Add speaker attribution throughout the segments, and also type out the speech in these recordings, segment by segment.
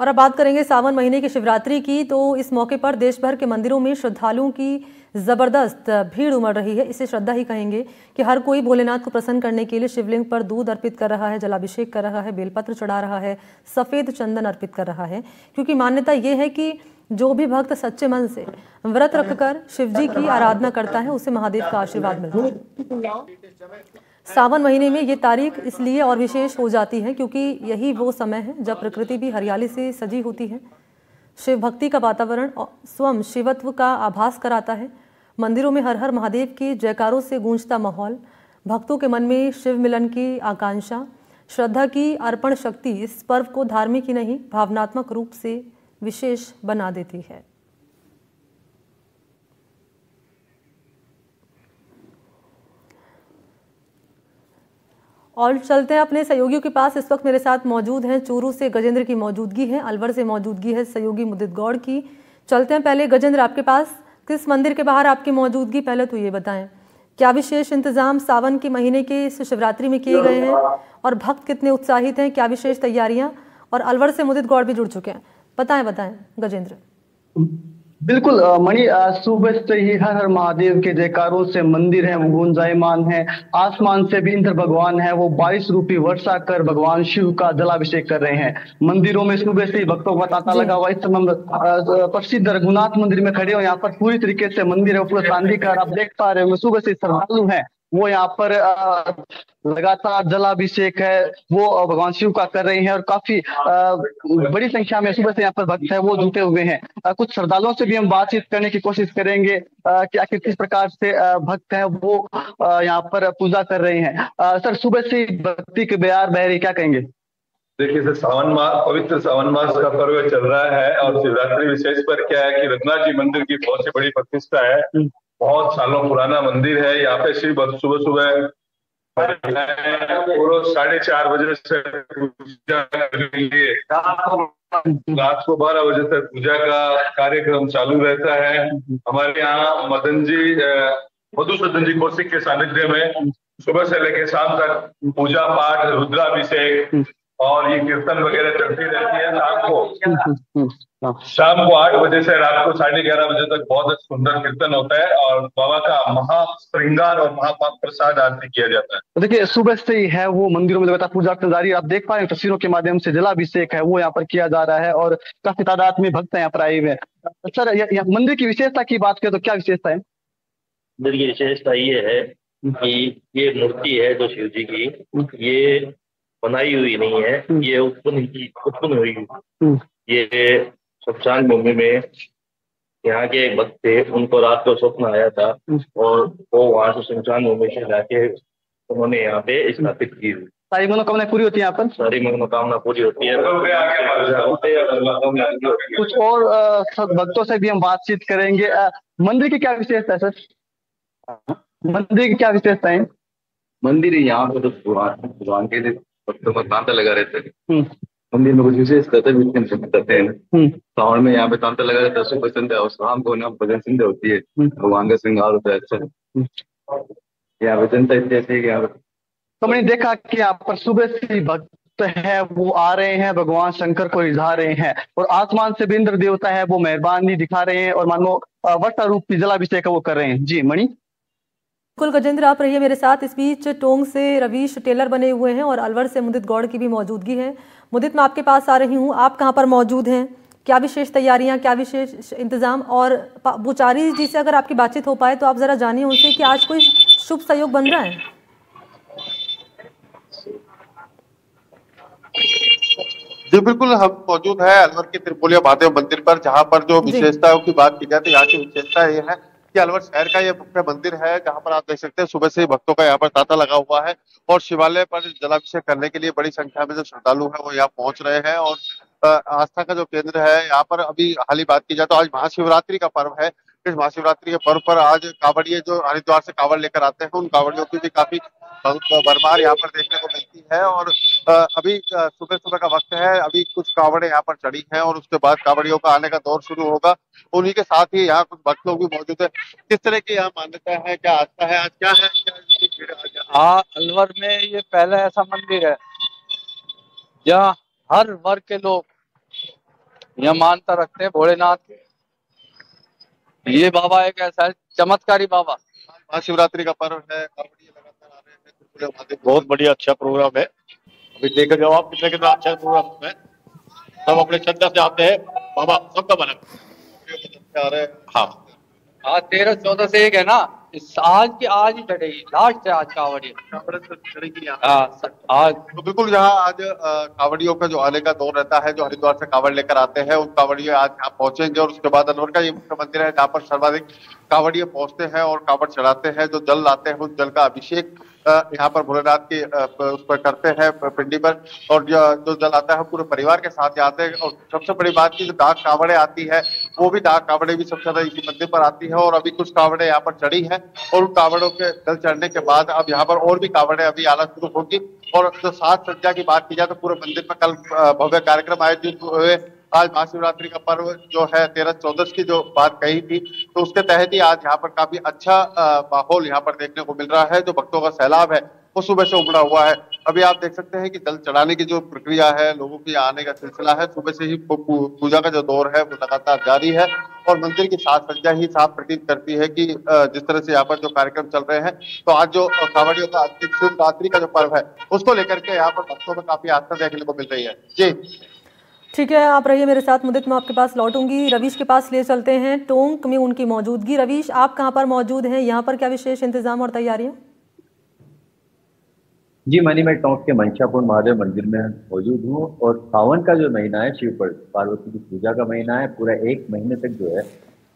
Speaker 1: और अब बात करेंगे सावन महीने की शिवरात्रि की। तो इस मौके पर देश भर के मंदिरों में श्रद्धालुओं की जबरदस्त भीड़ उमड़ रही है। इसे श्रद्धा ही कहेंगे कि हर कोई भोलेनाथ को प्रसन्न करने के लिए शिवलिंग पर दूध अर्पित कर रहा है, जलाभिषेक कर रहा है, बेलपत्र चढ़ा रहा है, सफेद चंदन अर्पित कर रहा है। क्योंकि मान्यता ये है कि जो भी भक्त सच्चे मन से व्रत रखकर शिवजी की आराधना करता है उसे महादेव का आशीर्वाद मिलता है। सावन महीने में ये तारीख इसलिए और विशेष हो जाती है क्योंकि यही वो समय है जब प्रकृति भी हरियाली से सजी होती है। शिव भक्ति का वातावरण स्वयं शिवत्व का आभास कराता है। मंदिरों में हर हर महादेव के जयकारों से गूंजता माहौल भक्तों के मन में शिव मिलन की आकांक्षा, श्रद्धा की अर्पण शक्ति इस पर्व को धार्मिक ही नहीं भावनात्मक रूप से विशेष बना देती है। और चलते हैं अपने सहयोगियों के पास। इस वक्त मेरे साथ मौजूद हैं चूरू से गजेंद्र की मौजूदगी है, अलवर से मौजूदगी है सहयोगी मुदित गौड़ की। चलते हैं पहले गजेंद्र आपके पास। किस मंदिर के बाहर आपकी मौजूदगी, पहले तो ये बताएं क्या विशेष इंतजाम सावन के महीने के इस शिवरात्रि में किए गए हैं और भक्त कितने उत्साहित हैं, क्या विशेष तैयारियां? और अलवर से मुदित गौड़ भी जुड़ चुके हैं, बताएं गजेंद्र।
Speaker 2: बिल्कुल मणि, सुबह से ही हर हर महादेव के जयकारों से मंदिर है वो गुंजायमान है। आसमान से भी इंद्र भगवान है वो बारिश रूपी वर्षा कर भगवान शिव का जलाभिषेक कर रहे हैं। मंदिरों में सुबह से ही भक्तों का तांता लगा हुआ। इस समय प्रसिद्ध रघुनाथ मंदिर में खड़े हो, यहाँ पर पूरी तरीके से मंदिर है पूरा शांतिकार। आप देख पा रहे हो सुबह से श्रद्धालु है वो यहाँ पर लगातार जलाभिषेक है वो भगवान शिव का कर रहे हैं और काफी बड़ी संख्या में सुबह से यहाँ पर भक्त है वो जुटे हुए हैं। कुछ श्रद्धालुओं से भी हम बातचीत करने की कोशिश करेंगे कि आखिर किस प्रकार से भक्त है वो यहाँ पर पूजा कर रहे हैं। सर, सुबह से भक्ति के बयार बह रही, क्या कहेंगे?
Speaker 3: देखिए सर, सावन मास, पवित्र सावन मास का पर्व चल रहा है और शिवरात्रि विशेष पर क्या है कि रघुनाथ जी मंदिर की बहुत सी बड़ी प्रतिष्ठा है। बहुत सालों पुराना मंदिर है। यहाँ पे शिव भक्त सुबह सुबह 4:30 बजे से पूजा करेंगे, रात को 12 बजे तक पूजा का कार्यक्रम चालू रहता है। हमारे यहाँ मधुसूदन जी कौशिक के सानिध्य में सुबह से लेकर शाम तक पूजा पाठ, रुद्राभिषेक और ये कीर्तन वगैरह चलती रहती है। शाम को 8 बजे से रात को 11:30 बजे तक बहुत सुंदर कीर्तन होता है और बाबा का महाश्रृंगार और महाप्रसाद आरती किया जाता है।
Speaker 2: तो देखिए सुबह से ही है वो मंदिरों में लगातार पूजा जारी। आप देख पा रहे हैं तस्वीरों के माध्यम से जलाभिषेक है वो यहाँ पर किया जा रहा है और काफी तादाद में भक्त यहाँ पर आए हुए हैं। सर, मंदिर की विशेषता की बात करें तो क्या विशेषता है?
Speaker 4: मंदिर की विशेषता ये है कि ये मूर्ति है जो शिव जी की, ये बनाई हुई नहीं है, ये उत्पन्न हुई। ये शमशान भूमि में यहाँ के एक भक्त थे, उनको रात को स्वप्न आया था और वो वहां से शमशान भूमि से जाके उन्होंने यहाँ पे स्थापित की।
Speaker 2: सारी मनोकामना पूरी होती है यहाँ पर?
Speaker 4: सारी मनोकामना पूरी होती है।
Speaker 2: कुछ और भक्तों से भी हम बातचीत करेंगे। मंदिर की क्या विशेषता है सर? मंदिर की क्या विशेषता है?
Speaker 4: मंदिर यहाँ पर तो भगवान के भक्तों का तांता लगा रहता है। मंदिर में कुछ विशेष करते हैं। सावन में यहाँ पे तांता लगा रहता है, सुबह संध्या और शाम को ना भजन संध्या होती है, भगवान का श्रृंगार होता है। अच्छा, यहाँ पे जनता इतनी ऐसी है यहाँ पर।
Speaker 2: तो मैंने देखा कि यहाँ पर सुबह से भक्त है वो आ रहे हैं, भगवान शंकर को रिझा रहे हैं और आसमान से भी इंद्र देवता है वो मेहरबानी दिखा रहे हैं और मानो वर्षा रूप की जलाभिषेक वो कर रहे हैं। जी मणि।
Speaker 1: बिल्कुल गजेंद्र, आप रहिए मेरे साथ। इस बीच टोंग से रवीश टेलर बने हुए हैं और अलवर से मुदित गौड़ की भी मौजूदगी है। मुदित, मैं आपके पास आ रही हूँ, आप कहाँ पर मौजूद हैं? क्या विशेष तैयारियां, क्या विशेष इंतजाम? और बुचारी जी से अगर आपकी बातचीत हो पाए तो आप जरा जानिए उनसे कि आज कोई शुभ सहयोग बन रहा है?
Speaker 5: जी बिल्कुल, हम मौजूद है अलवर के त्रिपोलिया महादेव मंदिर पर, जहां पर जो विशेषताओं की बात की जाए तो यहाँ की विशेषता ये है कि अलवर शहर का ये मुख्य मंदिर है, जहां पर आप देख सकते हैं सुबह से ही भक्तों का यहाँ पर तांता लगा हुआ है और शिवालय पर जलाभिषेक करने के लिए बड़ी संख्या में जो श्रद्धालु है वो यहाँ पहुंच रहे हैं। और आस्था का जो केंद्र है यहाँ पर, अभी हाल ही बात की जाए तो आज महाशिवरात्रि का पर्व है। इस महाशिवरात्रि के पर्व पर आज कांवड़िए जो हरिद्वार से कांवड़ लेकर आते हैं, उन कांवड़ियों की भी काफी भरमार यहाँ पर देखने को मिलती है। और अभी सुबह सुबह का वक्त है, अभी कुछ कांवड़े यहाँ पर चढ़ी हैं और उसके बाद कांवड़ियों का आने का दौर शुरू होगा। उन्हीं के साथ ही यहाँ कुछ भक्त लोग भी मौजूद है। किस तरह की यहाँ मान्यता है, क्या आस्था है, आज क्या है?
Speaker 6: हाँ, अलवर में ये पहला ऐसा मंदिर है जहाँ हर वर्ग के लोग यह मानता रखते हैं भोलेनाथ की। ये बाबा एक ऐसा है चमत्कारी बाबा।
Speaker 5: महाशिवरात्रि का पर्व है, कांवड़िए लगातार आ रहे हैं त्रिपुरा महादेव। बहुत बढ़िया अच्छा प्रोग्राम है। अभी देखा जाओ आप कितना अच्छा प्रोग्राम है। सब अपने श्रद्धा से आते हैं, बाबा सबका बना आ रहे हैं। हाँ
Speaker 6: आज 13-14 से एक है ना, आज ही चढ़ेगी, लास्ट है आज कांवड़िया। आज
Speaker 5: तो बिल्कुल यहाँ आज कांवड़ियों का जो आने का दौर रहता है, जो हरिद्वार से कांवड़ लेकर आते हैं, उन कांवड़ियों आज यहाँ पहुंचेंगे और उसके बाद अनवर का ये मुख्य मंदिर है जहाँ पर सर्वाधिक कांवड़िए पहुंचते हैं और कांवड़ चढ़ाते हैं। जो जल लाते हैं उस जल का अभिषेक यहाँ पर भोलेनाथ की उस पर करते हैं पिंडी पर, और जो जल आता है पूरे परिवार के साथ आते हैं। और सबसे बड़ी बात की जो डाक कांवड़े आती है, वो भी डाक कांवड़े भी सबसे ज्यादा इसी मंदिर पर आती है। और अभी कुछ कांवड़े यहाँ पर चढ़ी है और उन कांवड़ों के जल चढ़ने के बाद अब यहाँ पर और भी कांवड़े अभी आना शुरू होगी। और जो साज सज्जा की बात की जाए तो पूरे मंदिर में कल भव्य कार्यक्रम आयोजित हुए। आज महाशिवरात्रि का पर्व जो है 13-14 की जो बात कही थी, तो उसके तहत ही आज यहाँ पर काफी अच्छा माहौल यहाँ पर देखने को मिल रहा है। जो भक्तों का सैलाब है वो सुबह से उमड़ा हुआ है। अभी आप देख सकते हैं कि जल चढ़ाने की जो प्रक्रिया है, लोगों के आने का सिलसिला है, सुबह से ही पूजा का जो दौर है वो लगातार जारी है। और मंदिर की साज सज्जा ही साफ प्रतीत करती है कि जिस तरह से यहाँ पर जो कार्यक्रम चल रहे हैं, तो आज जो कांवड़ियों का शिवरात्रि का जो पर्व है उसको लेकर के यहाँ पर भक्तों में काफी आस्था देखने को मिल रही है। जी
Speaker 1: ठीक है, आप रहिए मेरे साथ। मुदित, मैं आपके पास लौटूंगी। रवीश के पास ले चलते हैं टोंक में उनकी मौजूदगी। रवीश, आप कहां पर मौजूद हैं? यहां पर क्या विशेष इंतजाम और तैयारियां?
Speaker 7: जी मनी, मैं टोंक के मंशापुर महादेव मंदिर में मौजूद हूँ और सावन का जो महीना है शिव पार्वती की पूजा का महीना है। पूरा 1 महीने तक जो है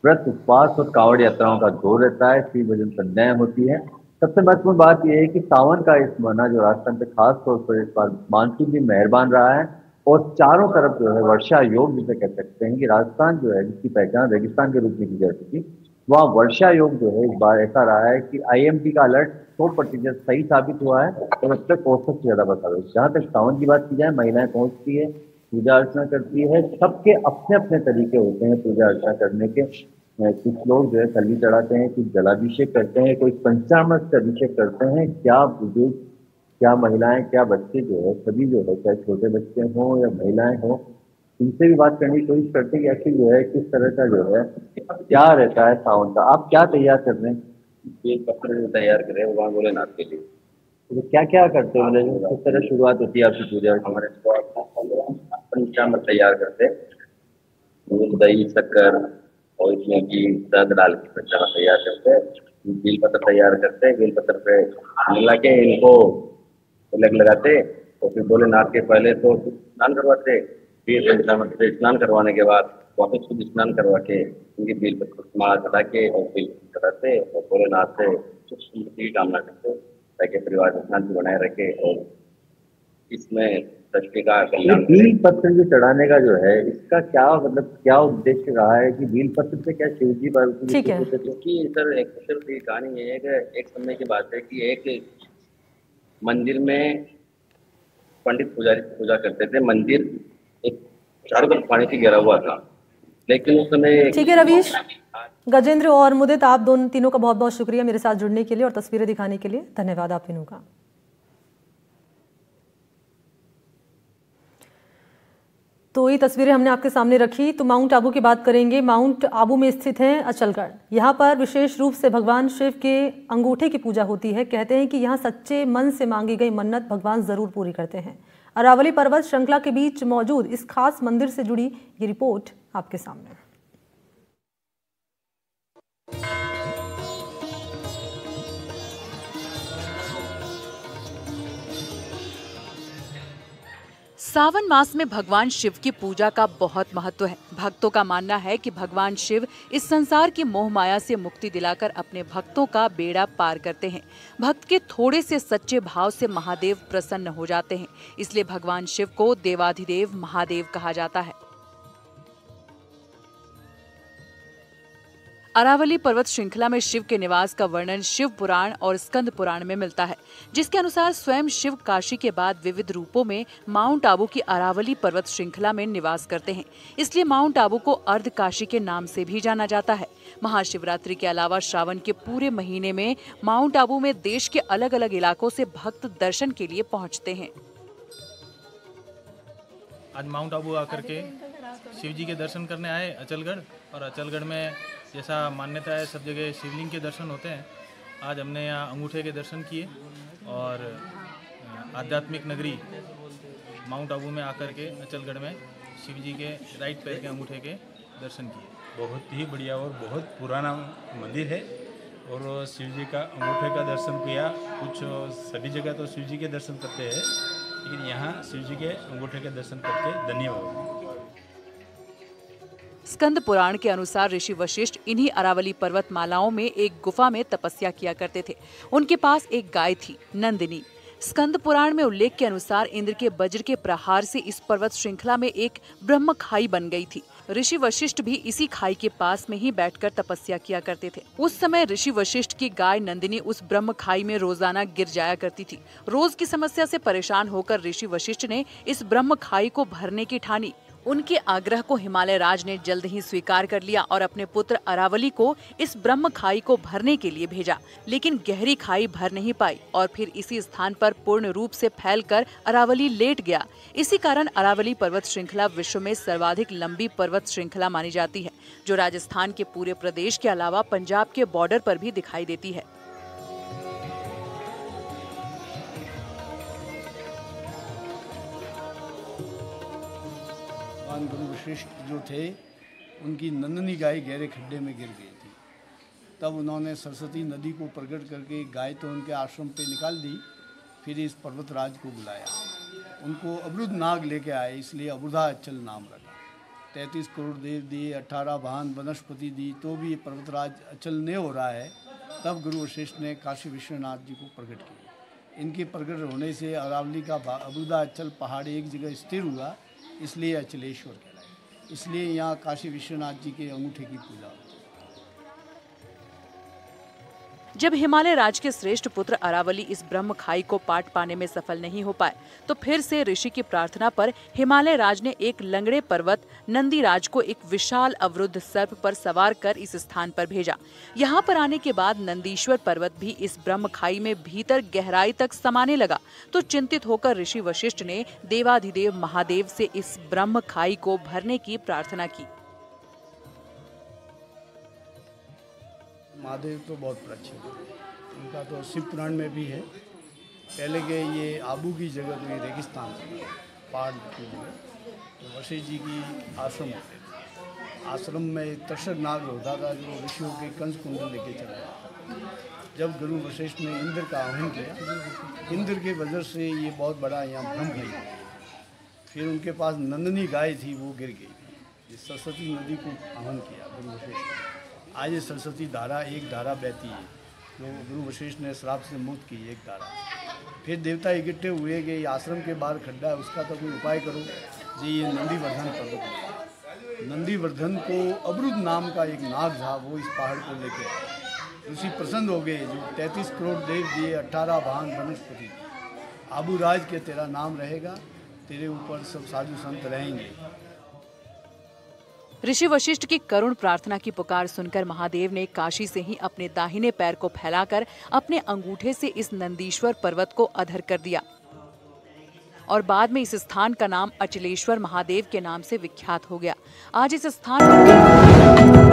Speaker 7: व्रत, उपवास और कांवड़ यात्राओं का दौर रहता है। श्री भजन संध्याएं होती है। सबसे महत्वपूर्ण बात यह है कि सावन का इस महीना जो राजस्थान पे खास तौर पर इस बार मानसून भी मेहरबान रहा है और चारों तरफ जो है वर्षा योग जिसे कह सकते हैं कि राजस्थान जो है जिसकी पहचान रेगिस्तान के रूप में की जाती थी, वहाँ वर्षा योग जो है इस बार ऐसा रहा है कि IMD का अलर्ट 100% सही साबित हुआ है और अब तक औसत से ज्यादा बता रहा है। जहाँ तक सावन की बात की जाए, महिलाएं पहुंचती है, पूजा अर्चना करती है। सबके अपने अपने तरीके होते हैं पूजा अर्चना करने के। कुछ लोग जो है कली चढ़ाते हैं, कुछ जलाभिषेक करते हैं, कोई पंचामृत से अभिषेक करते हैं। क्या बुजुर्ग, क्या महिलाएं, क्या बच्चे जो है सभी जो है, चाहे छोटे बच्चे हों या महिलाएं हों, इनसे भी बात करने की कोशिश करते हैं कि आखिर जो है किस तरह का जो है क्या रहता है सावन का। आप क्या तैयार कर रहे हैं?
Speaker 8: बेल पत्र तैयार कर रहे हैं भगवान भोलेनाथ के लिए।
Speaker 7: तो क्या क्या करते हो? किस तरह शुरुआत होती है आपकी पूजा?
Speaker 8: हमारे पंचामृत तैयार करते हैं, दूध, दही, शक्कर और इसमें घी, शहद डाल के पंचामृत तैयार करते हैं। बेल पत्र तैयार करते हैं, बेल पत्र पे मिला के इनको तिलक लगाते और फिर भोलेनाथ के पहले तो स्नान करवाते, फिर पंचामृत से स्नान करवाने के बाद वापस खुद स्नान करवा के उनकी बेल पत्र माला चढ़ा के और बेल चढ़ाते और भोलेनाथ से सुख समृद्धि की कामना करते ताकि परिवार में शांति बनाए रखे और इसमें सृष्टि का कल्याण।
Speaker 7: बेल पत्र जो चढ़ाने का जो है इसका क्या मतलब, क्या उद्देश्य रहा है कि बेल पत्र से क्या शिव जी पार्वती?
Speaker 1: ठीक है,
Speaker 8: क्योंकि सर एक कहानी ये है कि एक समय की बात है कि एक मंदिर में पंडित पुजारी पूजा करते थे। मंदिर एक चारों तरफ पानी से घिरा हुआ था, लेकिन उस समय।
Speaker 1: ठीक है रवीश, गजेंद्र और मुदित, आप दोनों तीनों का बहुत बहुत शुक्रिया मेरे साथ जुड़ने के लिए और तस्वीरें दिखाने के लिए। धन्यवाद आप तीनों का। तो ये तस्वीरें हमने आपके सामने रखी। तो माउंट आबू की बात करेंगे। माउंट आबू में स्थित है अचलगढ़। यहाँ पर विशेष रूप से भगवान शिव के अंगूठे की पूजा होती है। कहते हैं कि यहाँ सच्चे मन से मांगी गई मन्नत भगवान जरूर पूरी करते हैं। अरावली पर्वत श्रृंखला के बीच मौजूद इस खास मंदिर से जुड़ी ये रिपोर्ट आपके सामने।
Speaker 9: सावन मास में भगवान शिव की पूजा का बहुत महत्व है। भक्तों का मानना है कि भगवान शिव इस संसार की मोह माया से मुक्ति दिलाकर अपने भक्तों का बेड़ा पार करते हैं। भक्त के थोड़े से सच्चे भाव से महादेव प्रसन्न हो जाते हैं, इसलिए भगवान शिव को देवाधिदेव महादेव कहा जाता है। अरावली पर्वत श्रृंखला में शिव के निवास का वर्णन शिव पुराण और स्कंद पुराण में मिलता है, जिसके अनुसार स्वयं शिव काशी के बाद विविध रूपों में माउंट आबू की अरावली पर्वत श्रृंखला में निवास करते हैं। इसलिए माउंट आबू को अर्ध काशी के नाम से भी जाना जाता है। महाशिवरात्रि के अलावा श्रावण के पूरे महीने में माउंट आबू में देश के अलग अलग इलाकों से भक्त दर्शन के लिए पहुँचते हैं।
Speaker 10: आज माउंट आबू आकर के शिव जी के दर्शन करने आए अचलगढ़, और अचलगढ़ में जैसा मान्यता है सब जगह शिवलिंग के दर्शन होते हैं। आज हमने यहाँ अंगूठे के दर्शन किए और आध्यात्मिक नगरी माउंट आबू में आकर के अचलगढ़ में शिव जी के राइट पैर के अंगूठे के दर्शन किए।
Speaker 11: बहुत ही बढ़िया और बहुत पुराना मंदिर है और शिव जी का अंगूठे का दर्शन किया। कुछ सभी जगह तो शिव जी के दर्शन करते हैं, लेकिन यहाँ शिव जी के अंगूठे के दर्शन करके धन्यवाद।
Speaker 9: स्कंद पुराण के अनुसार ऋषि वशिष्ठ इन्हीं अरावली पर्वतमालाओं में एक गुफा में तपस्या किया करते थे। उनके पास एक गाय थी, नंदिनी। स्कंद पुराण में उल्लेख के अनुसार इंद्र के वज्र के प्रहार से इस पर्वत श्रृंखला में एक ब्रह्म खाई बन गई थी। ऋषि वशिष्ठ भी इसी खाई के पास में ही बैठकर तपस्या किया करते थे। उस समय ऋषि वशिष्ठ की गाय नंदिनी उस ब्रह्म खाई में रोजाना गिर जाया करती थी। रोज की समस्या से परेशान होकर ऋषि वशिष्ठ ने इस ब्रह्म खाई को भरने की ठानी। उनके आग्रह को हिमालय राज ने जल्द ही स्वीकार कर लिया और अपने पुत्र अरावली को इस ब्रह्म खाई को भरने के लिए भेजा, लेकिन गहरी खाई भर नहीं पाई और फिर इसी स्थान पर पूर्ण रूप से फैलकर अरावली लेट गया। इसी कारण अरावली पर्वत श्रृंखला विश्व में सर्वाधिक लंबी पर्वत श्रृंखला मानी जाती है, जो राजस्थान के पूरे प्रदेश के अलावा पंजाब के बॉर्डर पर भी दिखाई देती है।
Speaker 12: गुरु वशिष्ठ जो थे, उनकी नंदनी गाय गहरे खड्डे में गिर गई थी। तब उन्होंने सरस्वती नदी को प्रकट करके गाय तो उनके आश्रम पे निकाल दी, फिर इस पर्वतराज को बुलाया। उनको अवरुद्ध नाग लेके आए, इसलिए अबुधा अचल नाम रखा। 33 करोड़ देव दिए, 18 वाहन वनस्पति दी, तो भी ये पर्वतराज अचल नहीं हो रहा है। तब गुरु वशिष्ठ ने काशी विश्वनाथ जी को प्रकट किया। इनके प्रकट होने से अरावली का अबुधा अचल पहाड़ एक जगह स्थिर हुआ, इसलिए अचलेश्वर कहलाए। इसलिए यहाँ काशी विश्वनाथ जी के अंगूठे की पूजा होती है।
Speaker 9: जब हिमालय राज के श्रेष्ठ पुत्र अरावली इस ब्रह्म खाई को पाट पाने में सफल नहीं हो पाए, तो फिर से ऋषि की प्रार्थना पर हिमालय राज ने एक लंगड़े पर्वत नंदीराज को एक विशाल अवरुद्ध सर्प पर सवार कर इस स्थान पर भेजा। यहाँ पर आने के बाद नंदीश्वर पर्वत भी इस ब्रह्म खाई में भीतर गहराई तक समाने लगा, तो चिंतित होकर ऋषि वशिष्ठ ने देवाधिदेव महादेव से इस ब्रह्म खाई को भरने की प्रार्थना की।
Speaker 12: महादेव तो बहुत प्रसिद्ध है, उनका तो शिव पुराण में भी है। पहले के ये आबू की जगह तो ये रेगिस्तान था, पहाड़ की जगह, तो वशिष्ठ जी की आश्रम होते थे। आश्रम में तक्षक नाग होता था जो ऋषियों के कंस कुंडल लेके चला। जब गुरु वशिष्ठ ने इंद्र का आह्वान किया, इंद्र के वजह से ये बहुत बड़ा यहाँ भ्रम गई। फिर उनके पास नंदनी गाय थी, वो गिर गई। इस सरस्वती नदी को आह्वान किया गुरु वशिष्ठ ने। आज ये सरस्वती धारा एक धारा बहती है, जो गुरु वशिष्ठ ने श्राप से मुक्त की एक धारा। फिर देवता इकट्ठे हुए कि आश्रम के बाहर खड्डा है, उसका तो कोई उपाय करो जी। ये नंदीवर्धन पर्वत, नंदीवर्धन को अवरुद्ध नाम का एक नाग था, वो इस पहाड़ को लेके आया। ऋषि प्रसन्न हो गए, जो 33 करोड़ देव दिए, 18 वाहन वनस्पति। आबू राज के तेरा नाम रहेगा, तेरे ऊपर सब साधु संत रहेंगे।
Speaker 9: ऋषि वशिष्ठ की करुण प्रार्थना की पुकार सुनकर महादेव ने काशी से ही अपने दाहिने पैर को फैलाकर अपने अंगूठे से इस नंदीश्वर पर्वत को अधर कर दिया और बाद में इस स्थान का नाम अचलेश्वर महादेव के नाम से विख्यात हो गया। आज इस स्थान पर